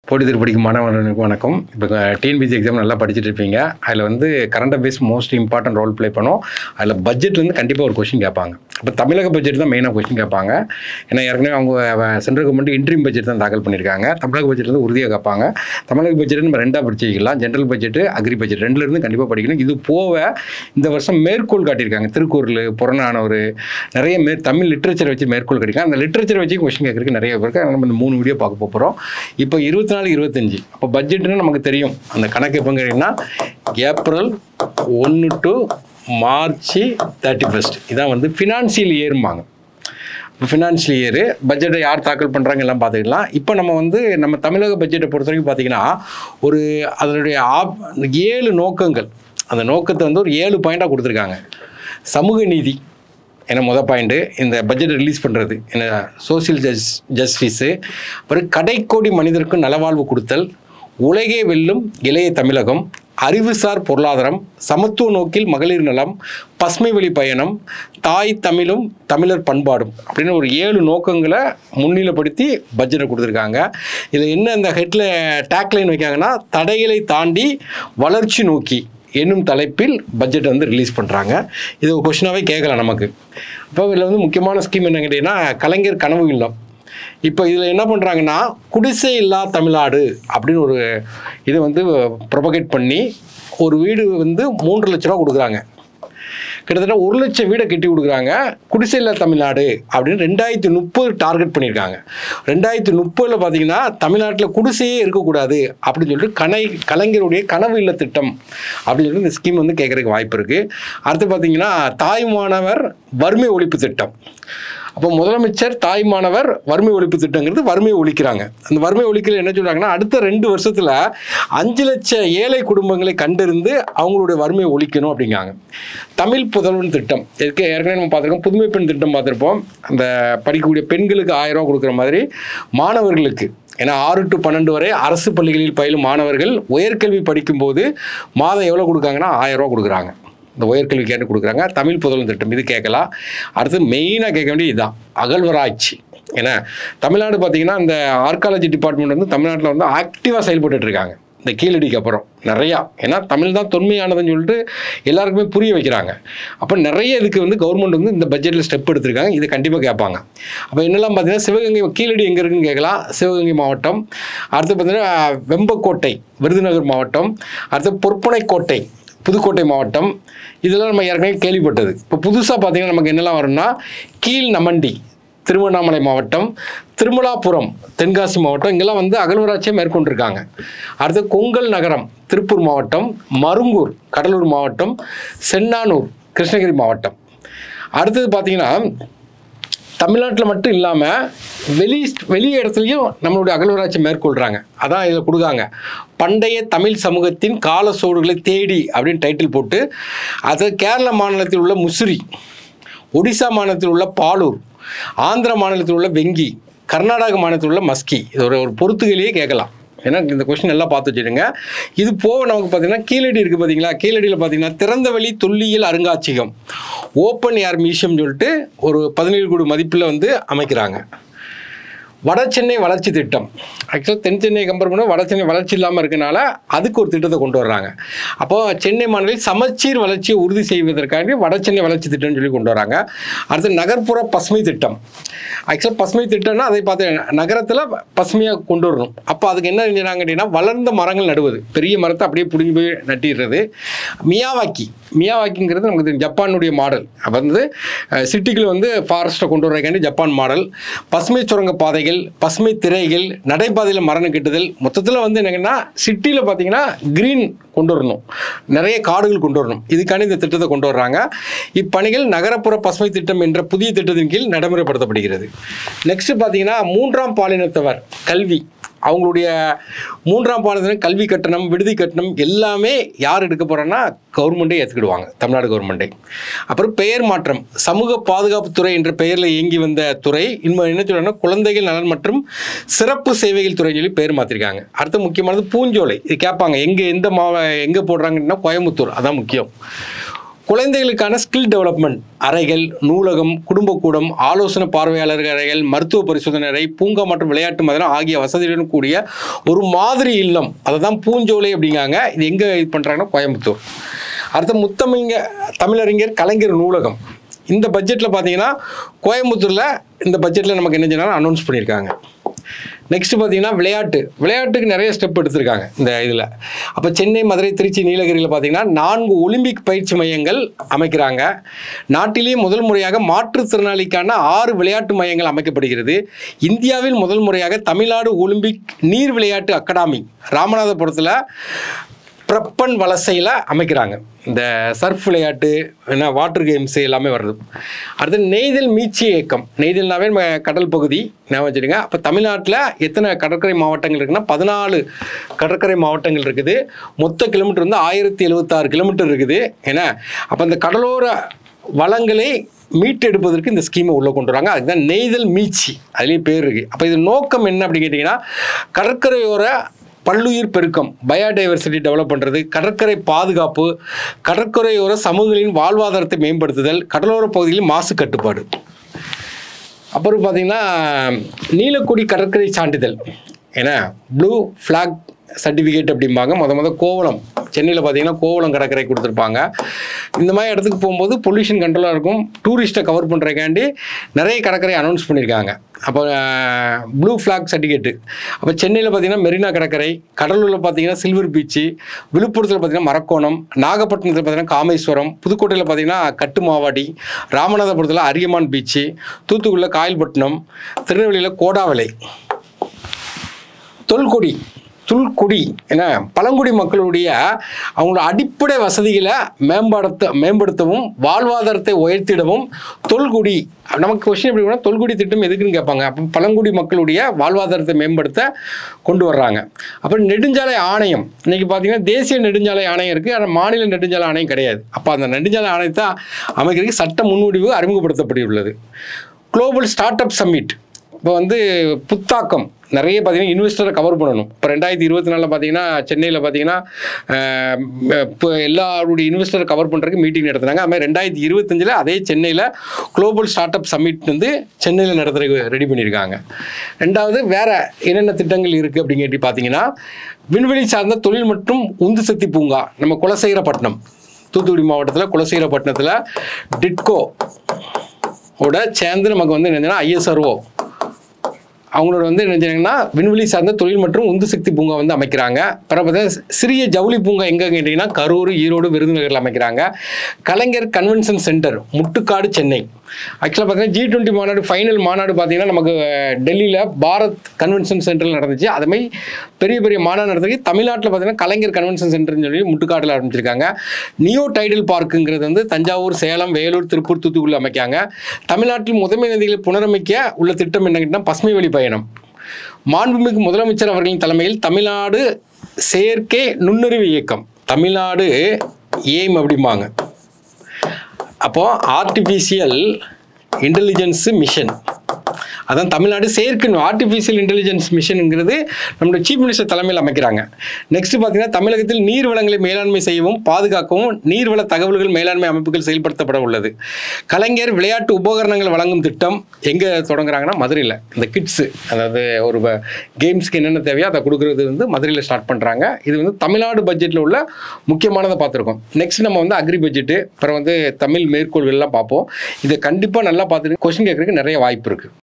போட்டித் படிக்கும் மாணவர்களுக்கு வணக்கம். இப்போ டிஎன்பிசி எக்ஸாம் நல்லா படிச்சுட்டு இருப்பீங்க. அதில் வந்து current affairs most important role play பண்ணும். அதில் பட்ஜெட்லேருந்து கண்டிப்பாக ஒரு கொஸ்டின் கேட்பாங்க. இப்போ தமிழக பட்ஜெட் தான் மெயினாக கொஸ்டின் கேட்பாங்க. ஏன்னா ஏற்கனவே அவங்க சென்ட்ரல் கவர்மெண்ட் இன்ட்ரீம் பட்ஜெட் தான் தாக்கல் பண்ணியிருக்காங்க. தமிழக பட்ஜெட்லேருந்து உறுதியாக கேட்பாங்க. தமிழக பட்ஜெட் நம்ம ரெண்டாக படிச்சுக்கலாம். ஜென்ரல் பட்ஜெட், அக்ரி பட்ஜெட் ரெண்டுலேருந்து கண்டிப்பாக படிக்கணும். இது போக இந்த வருஷம் மேற்கோள் காட்டியிருக்காங்க. திருக்குறள், புறநானூறு, நிறைய தமிழ் லிட்ரேச்சரை வச்சு மேற்கோள் காட்டியிருக்காங்க. அந்த லிட்ரேச்சரை வச்சு கொஸ்டின் கேட்கறதுக்கு நிறைய பேருக்கு நம்ம இந்த 3 வீடியோ பார்க்க போகிறோம். இப்போ 24-25 அப்போ பட்ஜெட்னு நமக்கு தெரியும். அந்த கணக்கு எப்போங்க கேட்டிங்கன்னா ஏப்ரல் 1 to March 31 இதான் வந்து ஃபினான்சியல் இயர்ம்பாங்க. இப்போ ஃபினான்ஷியல் இயரு பட்ஜெட்டை யார் தாக்கல் பண்ணுறாங்க எல்லாம் பார்த்துக்கலாம். இப்போ நம்ம தமிழக பட்ஜெட்டை பொறுத்த வரைக்கும் பார்த்தீங்கன்னா ஒரு அதனுடைய 7 நோக்கங்கள், அந்த நோக்கத்தை வந்து ஒரு 7 பாயிண்டாக கொடுத்துருக்காங்க. சமூக நீதி ஏன்னா பாயிண்ட்டு இந்த பட்ஜெட் ரிலீஸ் பண்ணுறது என்ன, சோசியல் ஜஸ்டிஸு, அப்புறம் கடைக்கோடி மனிதருக்கும் நலவாழ்வு கொடுத்தல், உலகே வெல்லும் இளைய தமிழகம், அறிவுசார் பொருளாதாரம், சமத்துவ நோக்கில் மகளிர் நலம், பசுமை வழி பயணம், தாய் தமிழும் தமிழர் பண்பாடும் அப்படின்னு ஒரு 7 நோக்கங்களை முன்னிலைப்படுத்தி பட்ஜெட்டை கொடுத்துருக்காங்க. இதில் என்ன இந்த ஹெட்டில் டேக்லைன் வைக்காங்கன்னா, தடைகளை தாண்டி வளர்ச்சி நோக்கி என்னும் தலைப்பில் பட்ஜெட் வந்து ரிலீஸ் பண்ணுறாங்க. இது ஒரு கொஸ்டினாகவே கேட்கலாம் நமக்கு. இப்போ இதில் வந்து முக்கியமான ஸ்கீம் என்ன கேட்டிங்கன்னா, கலைஞர் கனவு இல்லம். இப்போ இதில் என்ன பண்ணுறாங்கன்னா, குடிசை இல்லா தமிழ்நாடு அப்படின்னு ஒரு இதை வந்து ப்ரொபகேட் பண்ணி ஒரு வீடு வந்து 3 லட்ச ரூபா கொடுக்குறாங்க. கிட்டத்தட்ட 1 லட்சம் வீடை கட்டி கொடுக்குறாங்க. குடிசை இல்லா தமிழ்நாடு அப்படின்னு 2030 டார்கெட் பண்ணியிருக்காங்க. 2030 பார்த்தீங்கன்னா தமிழ்நாட்டில் குடிசையே இருக்கக்கூடாது அப்படின்னு சொல்லிட்டு கலைஞருடைய கனவு இல்ல திட்டம் அப்படின்னு சொல்லிட்டு இந்த ஸ்கீம் வந்து கேட்குறதுக்கு வாய்ப்பு இருக்குது. அடுத்து பார்த்தீங்கன்னா தாய்மானவர் வறுமை ஒழிப்பு திட்டம். அப்போ முதலமைச்சர் தாய்மானவர் வறுமை ஒழிப்பு திட்டங்கிறது வறுமையை ஒழிக்கிறாங்க. அந்த வறுமை ஒழிக்கல என்ன சொல்கிறாங்கன்னா, அடுத்த 2 வருஷத்தில் 5 லட்சம் ஏழை குடும்பங்களை கண்டறிந்து அவங்களுடைய வறுமையை ஒழிக்கணும் அப்படிங்காங்க. தமிழ் புதல்வன் திட்டம் ஏற்கனவே நம்ம பார்த்துருக்கோம். புதுமை பெண் திட்டம் பார்த்துருப்போம். அந்த படிக்கக்கூடிய பெண்களுக்கு 1000 ரூபா கொடுக்குற மாதிரி மாணவர்களுக்கு, ஏன்னா 6 to 12 வரை அரசு பள்ளிகளில் பயிலும் மாணவர்கள் உயர்கல்வி படிக்கும்போது மாதம் எவ்வளோ கொடுக்காங்கன்னா 1000 ரூபா கொடுக்குறாங்க. இந்த உயர்கல்வி கேட்டு கொடுக்குறாங்க. தமிழ் புதல்வன் திட்டம் இது கேட்கலாம். அடுத்து மெயினாக கேட்க வேண்டியது இதுதான், அகழ்வராய்ச்சி. ஏன்னா தமிழ்நாடு பார்த்தீங்கன்னா இந்த ஆர்காலஜி டிபார்ட்மெண்ட் வந்து தமிழ்நாட்டில் வந்து ஆக்டிவாக செயல்பட்டு இருக்காங்க. இந்த கீழடிக்கு அப்புறம் நிறையா, ஏன்னா தமிழ் தான் தொன்மையானதுன்னு சொல்லிட்டு எல்லாருக்குமே புரிய வைக்கிறாங்க. அப்போ நிறைய இதுக்கு வந்து கவர்மெண்ட் வந்து இந்த பட்ஜெட்டில் ஸ்டெப் எடுத்திருக்காங்க. இது கண்டிப்பாக கேட்பாங்க. அப்போ என்னெல்லாம் பார்த்தீங்கன்னா, சிவகங்கை கீழடி எங்கே இருக்குன்னு கேட்கலாம். சிவகங்கை மாவட்டம். அடுத்து பார்த்தீங்கன்னா வெம்பக்கோட்டை விருதுநகர் மாவட்டம். அடுத்து பொற்பனைக்கோட்டை புதுக்கோட்டை மாவட்டம். இதெல்லாம் நம்ம ஏற்கனவே கேள்விப்பட்டது. இப்போ புதுசாக பார்த்தீங்கன்னா நமக்கு என்னெல்லாம் வரும்னா, கீழ் நமண்டி திருவண்ணாமலை மாவட்டம், திருமலாபுரம் தென்காசி மாவட்டம், இங்கெல்லாம் வந்து அகழ்வராட்சியை மேற்கொண்டிருக்காங்க. அடுத்து கொங்கல் நகரம் திருப்பூர் மாவட்டம், மருங்கூர் கடலூர் மாவட்டம், சென்னானூர் கிருஷ்ணகிரி மாவட்டம். அடுத்தது பார்த்தீங்கன்னா தமிழ்நாட்டில் மட்டும் இல்லாமல் வெளி இடத்துலையும் நம்மளுடைய அகழ்வராட்சி மேற்கொள்கிறாங்க. அதான் இதில் கொடுக்காங்க, பண்டைய தமிழ் சமூகத்தின் கால சோடுகளை தேடி அப்படின்னு டைட்டில் போட்டு, அது கேரள மாநிலத்தில் உள்ள முசிறி, ஒடிசா மாநிலத்தில் உள்ள பாலூர், ஆந்திர மாநிலத்தில் உள்ள வெங்கி, கர்நாடக மாநிலத்தில் உள்ள மஸ்கி. இது ஒரு பொறுத்துகளையே கேட்கலாம். ஏன்னா இந்த கொஸ்டின் எல்லாம் பார்த்து வச்சுடுங்க. இது போக நமக்கு பார்த்தீங்கன்னா கீழடி இருக்குது பார்த்தீங்களா. கீழடியில் பார்த்தீங்கன்னா திறந்தவெளி தொல்லியல் அருங்காட்சியகம், ஓப்பன் ஏர் மியூசியம் சொல்லிட்டு ஒரு 17 கோடி மதிப்பில் வந்து அமைக்கிறாங்க. வட சென்னை வளர்ச்சி திட்டம். ஆக்சுவலாக தென் சென்னை கம்பேர் பண்ண வட சென்னை வளர்ச்சி இல்லாமல் இருக்கனால அதுக்கு ஒரு திட்டத்தை கொண்டு வர்றாங்க. அப்போது சென்னை மாநிலத்தில் சமச்சீர் வளர்ச்சியை உறுதி செய்வதற்காக வட சென்னை வளர்ச்சி திட்டம்னு சொல்லி கொண்டு வராங்க. அடுத்து நகர்ப்புற பசுமை திட்டம். ஆக்சுவலாக பசுமை திட்டம்னா அதை பார்த்து நகரத்தில் பசுமையாக கொண்டு வரணும். அப்போ அதுக்கு என்ன செஞ்சாங்க அப்படின்னா, வளர்ந்த மரங்கள் நடுவது, பெரிய மரத்தை அப்படியே பிடிங்கி போய் நட்டிடுறது. மியாவாக்கிங்கிறது நமக்கு தெரியும், ஜப்பானுடைய மாடல். அப்போ வந்து சிட்டிக்குள்ள வந்து ஃபாரஸ்ட்டை கொண்டு வரக்காண்டி ஜப்பான் மாடல். பசுமை சுரங்க பாதைகள், பசுமை திரைகள், நடைபாதையில் மரம் கட்டுதல். மொத்தத்தில் வந்து என்னங்கன்னா சிட்டியில் பார்த்தீங்கன்னா கிரீன் கொண்டு வரணும், நிறைய காடுகள் கொண்டு வரணும். இதுக்கான இந்த திட்டத்தை கொண்டு வர்றாங்க. இப்பணிகள் நகரப்புற பசுமை திட்டம் என்ற புதிய திட்டத்தின் கீழ் நடைமுறைப்படுத்தப்படுகிறது. நெக்ஸ்ட் பார்த்தீங்கன்னா 3ஆம் பாலினத்தவர் கல்வி. அவங்களுடைய 3ஆம் பாலினத்தினர் கல்வி கட்டணம், விடுதி கட்டணம் எல்லாமே யார் எடுக்க போகிறாங்கன்னா கவர்மெண்ட்டே ஏற்றுக்கிடுவாங்க, தமிழ்நாடு கவர்மெண்ட்டே. அப்புறம் பெயர் மாற்றம், சமூக பாதுகாப்புத்துறை என்ற பெயரில் இயங்கி வந்த துறை இன்னும் என்ன சொல்கிறாங்கன்னா குழந்தைகள் நலன் மற்றும் சிறப்பு சேவைகள் துறைன்னு சொல்லி பெயர் மாற்றிருக்காங்க. அடுத்து முக்கியமானது பூஞ்சோலை. இது கேட்பாங்க, எங்கே போடுறாங்கன்னா கோயம்புத்தூர், அதான் முக்கியம். குழந்தைகளுக்கான ஸ்கில் டெவலப்மெண்ட் அறைகள், நூலகம், குடும்பக்கூடம், ஆலோசனை பார்வையாளர்கள் அறைகள், மருத்துவ பரிசோதனை அறை, பூங்கா மற்றும் விளையாட்டு மைதானம் ஆகிய வசதியுடன் கூடிய ஒரு மாதிரி இல்லம், அதை தான் பூஞ்சோலை அப்படிங்காங்க. இது எங்கே இது பண்ணுறாங்கன்னா கோயம்புத்தூர். அடுத்த தமிழறிஞர் கலைஞர் நூலகம். இந்த பட்ஜெட்டில் பார்த்தீங்கன்னா கோயம்புத்தூரில் இந்த பட்ஜெட்டில் நமக்கு என்ன சொன்னாலும் அனௌன்ஸ் பண்ணியிருக்காங்க. நெக்ஸ்ட் பார்த்தீங்கன்னா விளையாட்டுக்கு நிறைய ஸ்டெப் எடுத்திருக்காங்க இந்த இதில். அப்போ சென்னை, மதுரை, திருச்சி, நீலகிரியில் பார்த்தீங்கன்னா 4 ஒலிம்பிக் பயிற்சி மையங்கள் அமைக்கிறாங்க. நாட்டிலேயே முதல் முறையாக மாற்றுத்திறனாளிக்கான 6 விளையாட்டு மையங்கள் அமைக்கப்படுகிறது. இந்தியாவில் முதல் முறையாக தமிழ்நாடு ஒலிம்பிக் நீர் விளையாட்டு அகாடமி ராமநாதபுரத்தில் பிரப்பன் வலசையில் அமைக்கிறாங்க. இந்த சர்ஃப் விளையாட்டு, என்ன வாட்டர் கேம்ஸ் எல்லாமே வருது. அடுத்து நெய்தல் மீட்சி இயக்கம். நெய்தல்னாவே நம்ம கடல் பகுதி ஞாபகம் வச்சுருங்க. அப்போ தமிழ்நாட்டில் எத்தனை கடற்கரை மாவட்டங்கள் இருக்குன்னா 14 கடற்கரை மாவட்டங்கள் இருக்குது. மொத்த கிலோமீட்டர் வந்து 1076 கிலோமீட்டர் இருக்குது. ஏன்னா அப்போ அந்த கடலோர வளங்களை மீட்டெடுப்பதற்கு இந்த ஸ்கீமை உள்ளே கொண்டு வராங்க. அதுதான் நெய்தல் மீட்சி, அதுலேயும் பேர் இருக்குது. அப்போ இது நோக்கம் என்ன அப்படின்னு கேட்டிங்கன்னா, கடற்கரையோர பல்லுயிர் பெருக்கம், பயோடைவர்சிட்டி டெவலப் பண்ணுறது, கடற்கரை பாதுகாப்பு, கடற்கரையோர சமூகங்களின் வாழ்வாதாரத்தை மேம்படுத்துதல், கடலோர பகுதிகளில் மாசு கட்டுப்பாடு. அப்புறம் பார்த்திங்கன்னா நீலக்குடி கடற்கரை சான்றிதழ், ஏன்னா ப்ளூ ஃப்ளாக் சர்டிஃபிகேட் அப்படிம்பாங்க. மொதல் கோவளம், சென்னையில் பார்த்தீங்கன்னா கோவளம் கடற்கரை கொடுத்துருப்பாங்க. இந்த மாதிரி இடத்துக்கு போகும்போது பொல்யூஷன் கண்ட்ரோலாக இருக்கும். டூரிஸ்ட்டை கவர் பண்ணுறதுக்காண்டி நிறைய கடற்கரை அனௌன்ஸ் பண்ணியிருக்காங்க. அப்போ ப்ளூ ஃப்ளாக் சர்டிஃபிகேட்டு. அப்போ சென்னையில் பார்த்தீங்கன்னா மெரினா கடற்கரை, கடலூரில் பார்த்தீங்கன்னா சில்வர் பீச்சு, விழுப்புரத்தில் பார்த்தீங்கன்னா மரக்கோணம், நாகப்பட்டினத்தில் பார்த்தீங்கன்னா காமேஸ்வரம், புதுக்கோட்டையில் பார்த்தீங்கன்னா கட்டுமாவாடி, ராமநாதபுரத்தில் அரியமான் பீச்சு, தூத்துக்குடியில் காயல்பட்டினம், திருநெல்வேலியில் கோடாவளை. துல்குடி என பழங்குடி மக்களுடைய அவங்களோட அடிப்படை வசதிகளை மேம்படுத்தவும் வாழ்வாதாரத்தை உயர்த்திடவும் தொல்குடி. நமக்கு கொஸ்டின் எப்படி வேணால் தொல்குடி திட்டம் எதுக்குன்னு கேட்பாங்க. அப்போ பழங்குடி மக்களுடைய வாழ்வாதாரத்தை மேம்படுத்த கொண்டு வர்றாங்க. அப்புறம் நெடுஞ்சாலை ஆணையம். இன்றைக்கி பார்த்தீங்கன்னா தேசிய நெடுஞ்சாலை ஆணையம் இருக்குது, ஆனால் மாநில நெடுஞ்சாலை ஆணையம் கிடையாது. அப்போ அந்த நெடுஞ்சாலை ஆணையத்தை அமைக்கிறதுக்கு சட்ட முன்வடிவு அறிமுகப்படுத்தப்பட்டுள்ளது. Global start up summit. இப்போ வந்து புத்தாக்கம் நிறைய பார்த்தீங்கன்னா இன்வெஸ்டரை கவர் பண்ணணும். இப்போ 2024 பார்த்தீங்கன்னா சென்னையில் பார்த்தீங்கன்னா இப்போ எல்லாருடைய இன்வெஸ்டரை கவர் பண்ணுறதுக்கு மீட்டிங் நடத்துனாங்க. அது மாதிரி 2025 அதே சென்னையில் குளோபல் ஸ்டார்ட் அப் சம்மிட் வந்து சென்னையில் நடத்துறதுக்கு ரெடி பண்ணியிருக்காங்க. ரெண்டாவது வேறு என்னென்ன திட்டங்கள் இருக்குது அப்படின்னு கேட்டு பார்த்தீங்கன்னா, விண்வெளி சார்ந்த தொழில் மற்றும் உந்து சக்தி பூங்கா. நம்ம குலசேகரப்பட்டினம், தூத்துக்குடி மாவட்டத்தில் குலசேகரப்பட்டினத்தில் டிட்கோ ஓட சேர்ந்து நமக்கு வந்து என்னென்னா ISRO அவங்களோட வந்து என்ன செய்யறாங்கன்னா விண்வெளி சார்ந்த தொழில் மற்றும் உந்து சக்தி பூங்கா வந்து அமைக்கிறாங்க. அப்புறம் பார்த்தீங்கன்னா சிறிய ஜவுளி பூங்கா எங்கே கேட்டிங்கன்னா கரூர், ஈரோடு, விருதுநகரில் அமைக்கிறாங்க. கலைஞர் கன்வென்ஷன் சென்டர் முட்டுக்காடு, சென்னை. ஆக்சுவலாக பார்த்தீங்கன்னா G20 மாநாடு ஃபைனல் மாநாடு பார்த்தீங்கன்னா நமக்கு டெல்லியில் பாரத் கன்வென்ஷன் சென்டரில் நடந்துச்சு. அதுமாதிரி பெரிய மாநாடு நடத்துக்கு தமிழ்நாட்டில் பார்த்தீங்கன்னா கலைஞர் கன்வென்ஷன் சென்டர்னு சொல்லி முட்டுக்காட்டில் ஆரம்பிச்சிருக்காங்க. நியோ டைடல் பார்க்குங்கிறது வந்து தஞ்சாவூர், சேலம், வேலூர், திருப்பூர், தூத்துக்குடியில் அமைக்காங்க. தமிழ்நாட்டில் முதன்மை நதிகளை புனரமைக்க உள்ள திட்டம் என்னங்கன்னா பசுமை வழி பயணம். மாண்புமிகு முதலமைச்சர் அவர்களின் தலைமையில் தமிழ்நாடு செயற்கை நுண்ணறிவு இயக்கம், தமிழ்நாடு எய்ம் அப்படிம்பாங்க. அப்போது ஆர்டிஃபிஷியல் இன்டெலிஜென்ஸ் மிஷன், அதான் தமிழ்நாடு செயற்கை ஆர்டிஃபிஷியல் இன்டெலிஜென்ஸ் மிஷனுங்கிறது நம்மளுடைய சீஃப் மினிஸ்டர் தலைமையில் அமைக்கிறாங்க. நெக்ஸ்ட் பார்த்தீங்கன்னா தமிழகத்தில் நீர் வளங்களை மேலாண்மை செய்யவும் பாதுகாக்கவும் நீர்வள தகவல்கள் மேலாண்மை அமைப்புகள் செயல்படுத்தப்பட உள்ளது. கலைஞர் விளையாட்டு உபகரணங்கள் வழங்கும் திட்டம் எங்கே தொடங்குறாங்கன்னா மதுரையில். இந்த கிட்ஸு, அதாவது ஒரு கேம்ஸ்க்கு என்னென்ன தேவையோ அதை கொடுக்குறது வந்து மதுரையில் ஸ்டார்ட் பண்ணுறாங்க. இது வந்து தமிழ்நாடு பட்ஜெட்டில் உள்ள முக்கியமானதை பார்த்துருக்கோம். நெக்ஸ்ட் நம்ம வந்து அக்ரி பட்ஜெட்டு, அப்புறம் வந்து தமிழ் மேற்கோள்கள்லாம் பார்ப்போம். இதை கண்டிப்பாக நல்லா பார்த்துட்டு கொஸ்டின் கேட்குறதுக்கு நிறைய வாய்ப்பு இருக்குது.